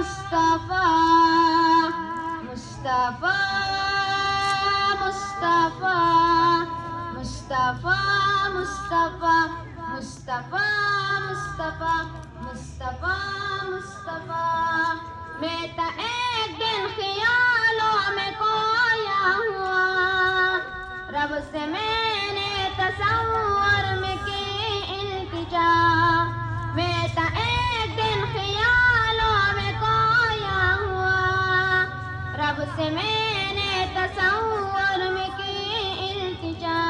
مصطفیٰ مصطفیٰ مصطفیٰ مصطفیٰ مصطفیٰ مصطفیٰ مصطفیٰ مصطفیٰ مصطفیٰ میں تا ایک دن خیالوں میں کھویا ہوا رب سے میں نے تصور میں کی التجا میں تا ایک دن خیالوں میں کھویا ہوا رب سے میں نے تصور میں کی التجا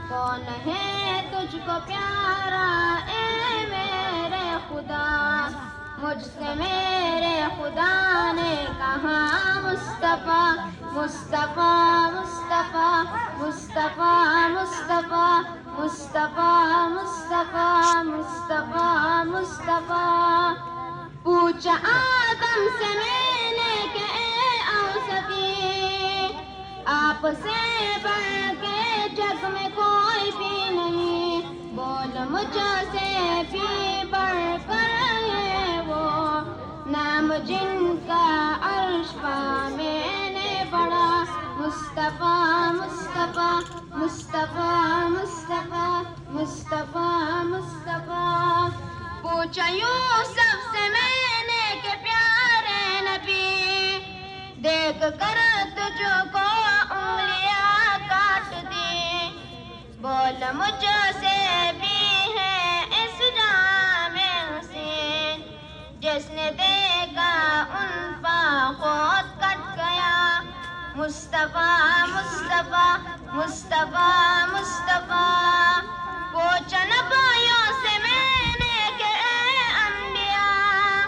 کون ہے تجھ کو پیارا اے میرے خدا مجھ سے میرے خدا نے کہا مصطفیٰ مصطفیٰ مصطفیٰ مصطفیٰ مصطفیٰ مصطفیٰ مصطفیٰ مصطفیٰ مصطفیٰ پوچھا آدم سے میں نے کہ اے اوصفی آپ سے بڑھ کے جگ میں کوئی بھی نہیں بول مجھ سے بھی بڑھ کر ہے وہ نام جن کا عرش پا میں نے بڑا مصطفیٰ مصطفیٰ مصطفیٰ مصطفیٰ مصطفیٰ مصطفیٰ پوچھا یوسف سے میں نے کہ پیارے نبی دیکھ کر تجھ کو انگلیاں کاٹ دی بول مجھ سے بھی ہے اس جام حسین جس نے دیکھا ان پا خود کٹ گیا مصطفیٰ مصطفیٰ مصطفیٰ مصطفیٰ پوچھا نبیوں سے میں نے کہ اے انبیاء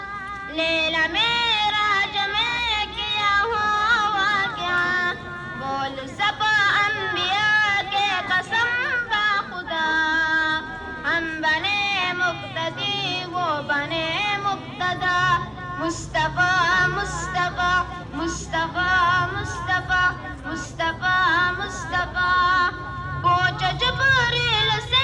لیلا معراج میں کیا ہوا کیا بول سب انبیاء کے قسم با خدا ہم بنے مقتدی وہ بنے مقتدا مصطفیٰ مصطفیٰ مصطفیٰ مصطفیٰ مصطفیٰ مصطفیٰ پوچھ جبریل سے